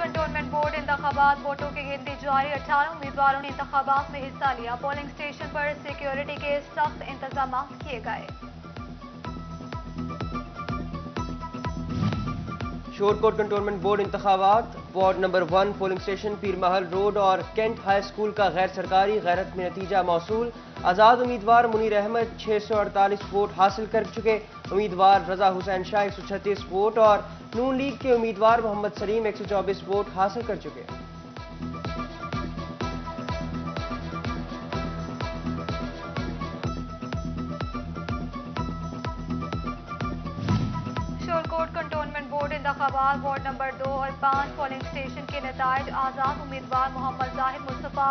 Cantonment board इंतखाबात वोटों की गिनती जारी। 18 उम्मीदवारों ने इंतखाबात में हिस्सा लिया। पोलिंग स्टेशन पर सिक्योरिटी के सख्त इंतजाम किए गए। शोरकोट कंटोनमेंट बोर्ड इंतखाबात ward number 1 polling station Pirmahal road और कैंट हाई स्कूल का गैर सरकारी गैरत में नतीजा मौसूल। आज़ाद उम्मीदवार मुनीर अहमद 648 वोट हासिल कर चुके। उम्मीदवार रजा हुसैन शाह 136 वोट और नून लीग के उम्मीदवार मोहम्मद सलीम 124 वोट हासिल कर चुके। शोरकोट कंटोनमेंट बोर्ड इंतखाबात वार्ड नंबर 2 और 5 पोलिंग स्टेशन के नताइज। आज़ाद उम्मीदवार मोहम्मद जाहिद मुस्तफ़ा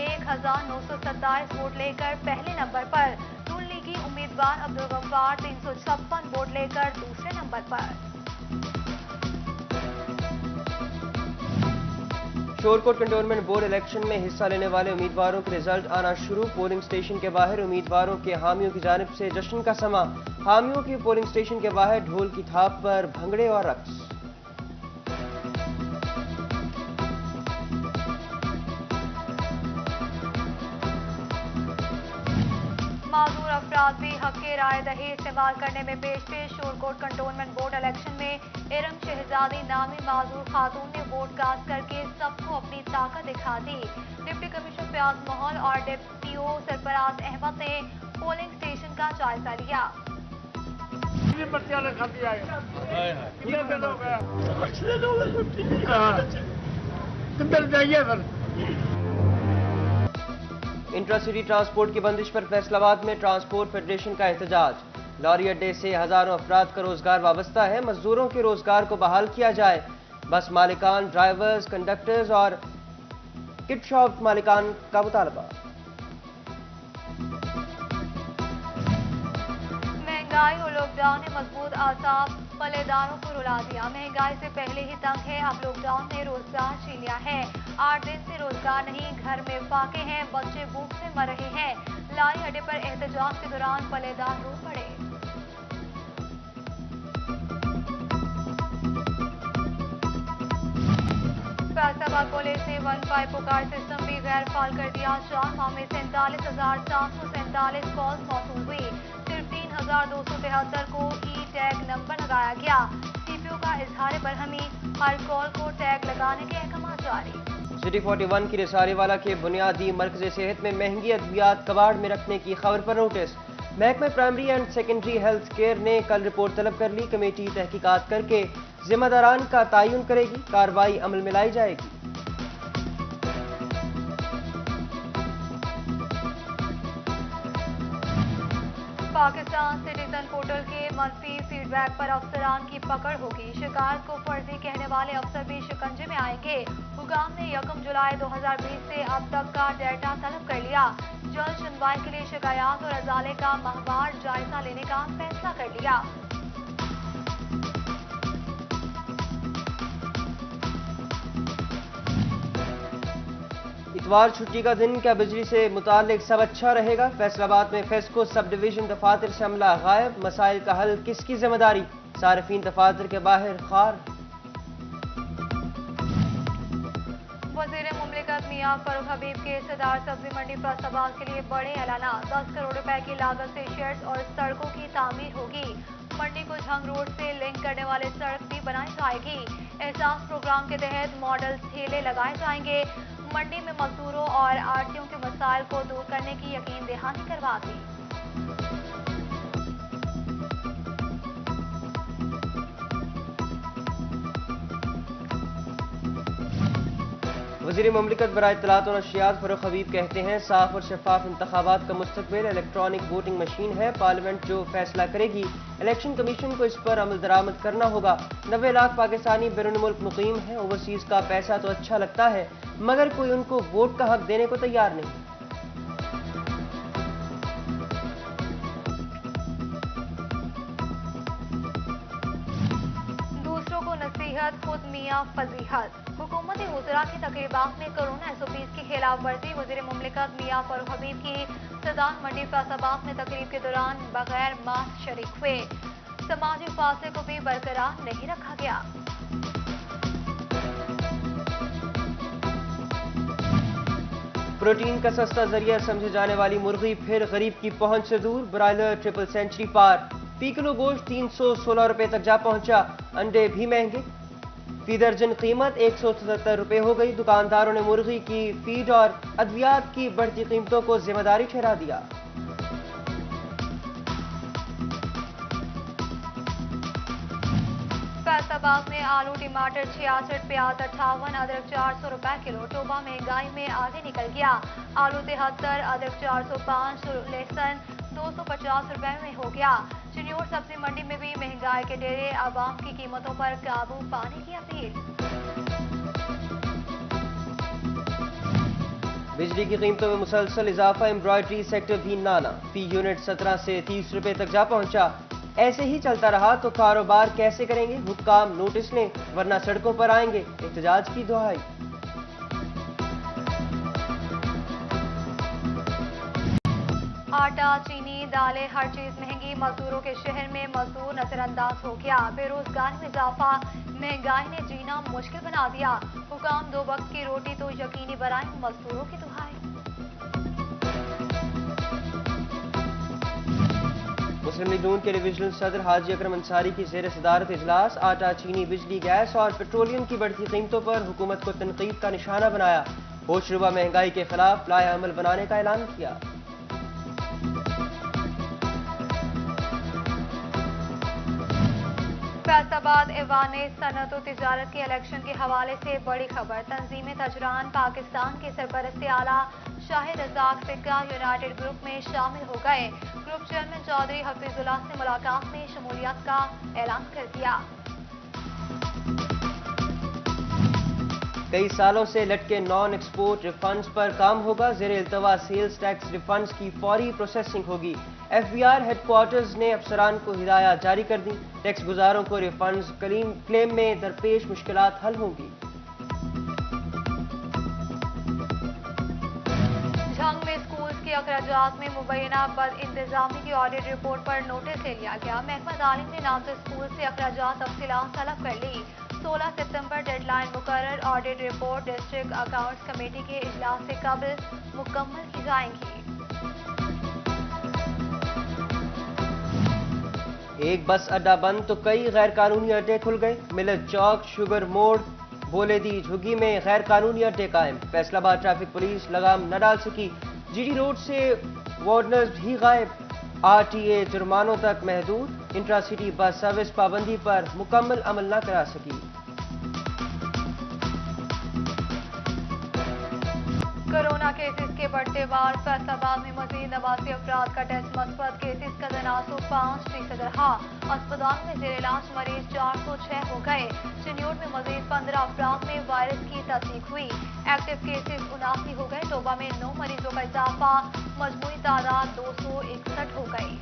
1927 वोट लेकर पहले नंबर पर। नून लीगी उम्मीदवार अब्दुल गफ्फार 356 वोट लेकर दूसरे नंबर पर। शोरकोट कंटोनमेंट बोर्ड इलेक्शन में हिस्सा लेने वाले उम्मीदवारों के रिजल्ट आना शुरू। पोलिंग स्टेशन के बाहर उम्मीदवारों के हामियों की जानिब से जश्न का समा। हामियों की पोलिंग स्टेशन के बाहर ढोल की थाप पर भंगड़े और रक्स। माजूर अफराद भी हक के राय दही इस्तेमाल करने में पेश पेश। शोरकोट कंटोनमेंट बोर्ड इलेक्शन में इरम शहजादी नामी माजूर खातून ने वोट कास्ट करके सबको अपनी ताकत दिखा दी। डिप्टी कमिश्नर फयाज महल और डिप्टी सरफराज अहमद ने पोलिंग स्टेशन का जायजा लिया। इंट्रासिटी ट्रांसपोर्ट की बंदिश पर फैसलाबाद में ट्रांसपोर्ट फेडरेशन का एहतजाज। लॉरी अड्डे से हजारों अफराद का रोजगार वाबस्ता है। मजदूरों के रोजगार को बहाल किया जाए। बस मालिकान, ड्राइवर्स, कंडक्टर्स और किट शॉप मालिकान का मुतालबा। महंगाई और लॉकडाउन ने मजबूत आसाब पल्लेदारों को रुला दिया। महंगाई से पहले ही तंग है, अब लॉकडाउन ने रोजगार छीन लिया है। 8 दिन से रोजगार नहीं, घर में फाके हैं, बच्चे भूख से मर रहे हैं। लारी अड्डे पर एहतजाज के दौरान पल्लेदार रो पड़े। फैसलाबाद पुलिस ने 15 पुकार सिस्टम भी गैर फाल कर दिया। 4 माह में 47,447 कॉल्स मौसूल हुई। सिर्फ 3,273 को ई टैग नंबर लगाया गया। सीपीओ का इजहार बरहमी, हर कॉल को टैग लगाने के अहकाम जारी। सिटी 41 की रिसारीवाला के बुनियादी मरकज़ सेहत में महंगी अद्वियात कबाड़ में रखने की खबर पर नोटिस। महकमा primary and secondary health care ने कल रिपोर्ट तलब कर ली। कमेटी तहकीकात करके जिम्मेदारान का तयन करेगी। कार्रवाई अमल में लाई जाएगी। पाकिस्तान सिटीजन पोर्टल के मनफी फीडबैक पर अफसरान की पकड़ होगी। शिकायत को फर्जी कहने वाले अफसर भी शिकंजे में आएंगे। हुकाम ने 1 जुलाई 2020 से अब तक का डेटा तलब कर लिया। जल्द सुनवाई के लिए शिकायत और अजाले का माहवार जायजा लेने का फैसला कर लिया। इतवार छुट्टी का दिन, क्या बिजली से मुतालिक सब अच्छा रहेगा? फैसलाबाद में फेस्को सब डिवीजन दफातर से अमला गायब। मसाइल का हल किसकी जिम्मेदारी? सार्फिन दफातर के बाहर खार। वजीर मुमलिकत मियां फरूख हबीब के सदार सब्जी मंडी फैसलाबाद के लिए बड़े ऐलाना। 10 करोड़ रुपए की लागत से शेड्स और सड़कों की तामीर होगी। मंडी को झंग रोड से लिंक करने वाले सड़क भी बनाई जाएगी। एहसास प्रोग्राम के तहत मॉडल ठेले लगाए जाएंगे। मंडी में मजदूरों और आड़तियों के मसाइल को दूर करने की यकीन दहानी करवा दी। वज़ीर मुमलिकत बराए इत्तलात और नशरियात फरूख हबीब कहते हैं, साफ और शफाफ इंतखाबात का मुस्तकबिल इलेक्ट्रॉनिक वोटिंग मशीन है। पार्लियामेंट जो फैसला करेगी, इलेक्शन कमीशन को इस पर अमल दरामद करना होगा। 90 लाख पाकिस्तानी बैरून मुल्क मुकीम हैं। ओवरसीज का पैसा तो अच्छा लगता है, मगर कोई उनको वोट का हक देने को तैयार नहीं। दूसरों को नसीहत, खुद मियां फजीहत। हुकूमती वज़रा की तकरीबात में कोरोना SOPs की खिलाफ वर्जी। वज़ीर मुमलिकत मियां फरूख हबीब की सदान मंडी फैसलाबाद में तकरीब के दौरान बगैर मास्क शरीक हुए। समाजी फासले को भी बरकरार नहीं रखा गया। پروٹین کا سستا ذریعہ سمجھے جانے والی مرغی پھر غریب کی پہنچ سے دور، برائلر ٹرپل سینچری پار، فی کلو گوشت 316 روپے تک جا پہنچا، انڈے بھی مہنگے، فی درجن قیمت 177 روپے ہو گئی۔ دکانداروں نے مرغی کی فیڈ اور ادویات کی بڑھتی قیمتوں کو ذمہ داری ٹھہرا دیا۔ فیصل آباد میں آلو ٹماٹر 66، پیاز 58، ادرک 400 روپے کلو۔ ٹوبہ مہنگائی میں آگے نکل گیا، آلو 73، ادرک 405، لہسن 250 روپے میں ہو گیا۔ چنیوٹ سبزی منڈی میں بھی مہنگائی کے ڈیرے، عوام کی قیمتوں پر قابو پانے کی اپیل۔ بجلی کی قیمتوں میں مسلسل اضافہ، امبرائڈری سیکٹر بھی نانا، فی یونٹ 17 سے 30 روپے تک جا پہنچا۔ ایسے ہی چلتا رہا تو کاروبار کیسے کریں گے؟ حکام نوٹس لیں ورنہ سڑکوں پر آئیں گے، احتجاج کی دہائی۔ آٹا، چینی، دالیں، ہر چیز مہنگی، مزدوروں کے شہر میں مزدور نظر انداز ہو گیا۔ بے روزگاری میں اضافہ، مہنگائی نے جینا مشکل بنا دیا۔ حکام 2 وقت کی روٹی تو یقینی بنائیں، مزدوروں کی دہائی۔ مسلم لیگ نون کے ڈویژنل صدر حاجی اکرم انصاری کی زیر صدارت اجلاس، آٹا، چینی، بجلی، گیس اور پیٹرولیم کی بڑھتی قیمتوں پر حکومت کو تنقید کا نشانہ بنایا، ہوش ربا مہنگائی کے خلاف لائحہ عمل بنانے کا اعلان کیا۔ فیصل آباد ایوان صنعت و تجارت کے الیکشن کے حوالے سے بڑی خبر، تنظیم تاجران پاکستان کے سرپرست اعلیٰ شاہد رزاق سکہ یونائیٹڈ گروپ میں شامل ہو گئے۔ گروپ چیئرمین چودھری حفیظ اللہ سے ملاقات میں شمولیت کا اعلان کر دیا۔ کئی سالوں سے لٹکے نان ایکسپورٹ ریفنڈز پر کام ہوگا، زیر التوا سیلز ٹیکس ریفنڈز کی فوری پروسیسنگ ہوگی۔ F B R headquarters نے افسران کو ہدایات جاری کر دی، ٹیکس گزاروں کو ریفنڈز کلیم میں درپیش مشکلات حل ہوں گی۔ جھنگ میں اسکولز کے اخراجات میں مبینہ بد انتظامی کی آڈٹ رپورٹ پر نوٹس لے لیا گیا۔ محکمہ تعلیم نے نامزد اسکول سے اخراجات تفصیلات طلب کر لی۔ 16 ستمبر ڈیڈ لائن مقرر، audit report district accounts committee کے اجلاس سے قبل مکمل کی جائیں گی۔ ایک بس اڈہ بند تو کئی غیر قانونی اڈے کھل گئے، ملت چوک، شوگر موڑ، بولے دی جھگی میں غیر قانونی اڈے قائم۔ فیصل آباد ٹریفک پولیس لگام نہ ڈال سکی، جی ڈی روڈ سے وارڈنرز بھی غائب، آر ٹی اے جرمانوں تک محدود، انٹرا سٹی بس سروس پابندی پر مکمل عمل نہ کرا سکی۔ کورونا کیسز کے بڑھتے وار، فیصل آباد میں مزید 89 افراد کا ٹیسٹ مثبت، کیسز کا تناسب 5% رہا۔ اسپتال میں زیر علاج مریض 406 ہو گئے۔ چنیوٹ میں مزید 15 افراد میں وائرس کی تصدیق ہوئی، ایکٹیو کیسز 79 ہو گئے۔ ٹوبہ میں 9 مریضوں کا اضافہ، مجموعی تعداد 261 ہو گئی۔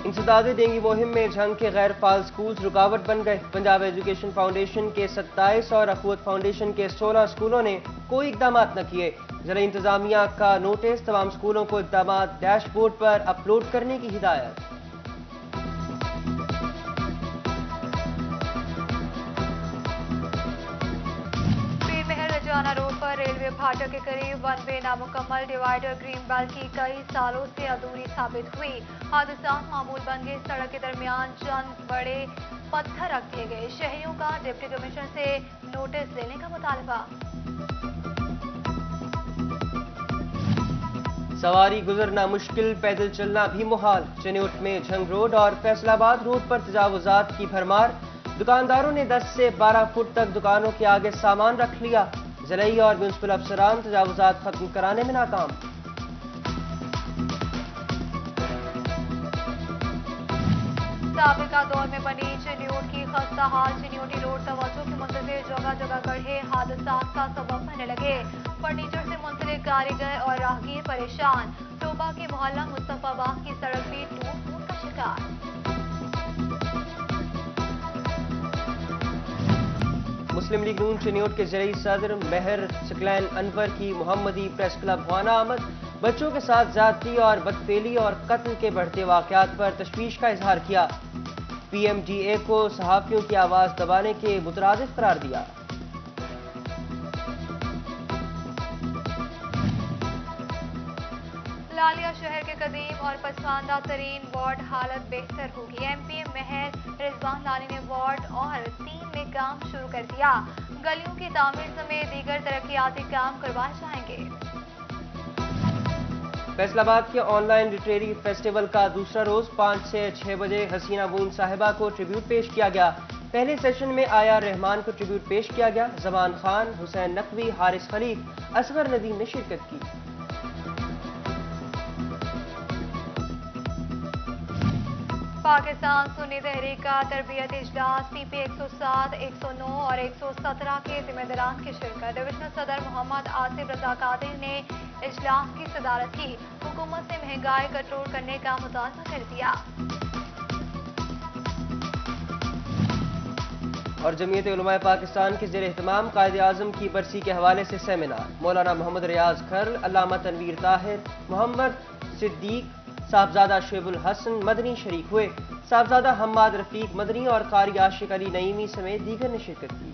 انسداد ڈینگی مہم میں جھنگ کے غیر فعال اسکولز رکاوٹ بن گئے۔ پنجاب ایجوکیشن فاؤنڈیشن کے 27 اور اخوت فاؤنڈیشن کے 16 اسکولوں نے کوئی اقدامات نہ کیے۔ ضلع انتظامیہ کا نوٹس، تمام اسکولوں کو اقدامات ڈیش بورڈ پر اپلوڈ کرنے کی ہدایت۔ جانا روڈ پر ریلوے پھاٹک کے قریب ون وے نامکمل، ڈیوائیڈر گرین بیلٹ کی کئی سالوں سے ادھوری ثابت ہوئی، حادثات معمول بن گئے۔ سڑک کے درمیان چند بڑے پتھر رکھ دیے گئے۔ شہریوں کا ڈپٹی کمشنر سے نوٹس لینے کا مطالبہ۔ سواری گزرنا مشکل، پیدل چلنا بھی محال، چنیوٹ میں جھنگ روڈ اور فیصل آباد روڈ پر تجاوزات کی بھرمار، دکانداروں نے 10 سے 12 فٹ تک دکانوں کے آگے سامان رکھ لیا، ضلعی اور میونسپل افسران تجاوزات ختم کرانے میں ناکام۔ سابقہ دور میں بنی چنیوٹ کی خستہ حال چنیوٹی روڈ توجہ کے منتظر، جگہ جگہ گڑھے حادثات کا سبب بننے لگے۔ فرنیچر سے منسلک کاریگر اور راہگیر پریشان، ٹوبہ کے محلہ مصطفیٰ آباد کی سڑک بھی ٹوٹ پھوٹ کا شکار۔ مسلم لیگ نون چنیوٹ کے ضلعی صدر مہر سکلین انور کی محمدی پریس کلب خانہ آمد، بچوں کے ساتھ زیادتی اور بدفعلی اور قتل کے بڑھتے واقعات پر تشویش کا اظہار کیا، پی ایم ڈی اے کو صحافیوں کی آواز دبانے کے مترادف قرار دیا۔ लालिया शहर के कदीम और पसमानदा तरीन वार्ड हालत बेहतर होगी। MP महर रिजवान लानी ने वार्ड और 3 में काम शुरू कर दिया। गलियों की तामीर समेत दीगर तरक्याती काम करवाए जाएंगे। फैसलाबाद के ऑनलाइन लिटरेरी फेस्टिवल का दूसरा रोज 5 से 6 बजे हसीना मोइन साहिबा को ट्रिब्यूट पेश किया गया। पहले सेशन में आया रहमान को ट्रिब्यूट पेश किया गया। जमान खान, हुसैन नकवी, हारिस खलीफ, असगर नदीम ने शिरकत की। पाकिस्तान सुन्नी तहरीक का तरबियत इजलास CP 107, 109 और 117 के जिम्मेदारान की शिरकत। डिविजनल सदर मोहम्मद आसिफ रजा कादिर ने इजलास की सदारत की। हुकूमत से महंगाई कंट्रोल करने का मुतालबा कर दिया। और जमीयत उलमाए पाकिस्तान के ज़ेर एहतमाम कायदे आज़म की बरसी के हवाले से सेमिनार। मौलाना मोहम्मद रियाज खर्ल, अल्लामा तनवीर ताहिर, मोहम्मद सिद्दीक, साहबजादा शेबुल हसन मदनी शरीक हुए। साहबजादा हम्माद रफीक मदनी और कारी आशिक अली नईमी समेत दीगर ने शिरकत की।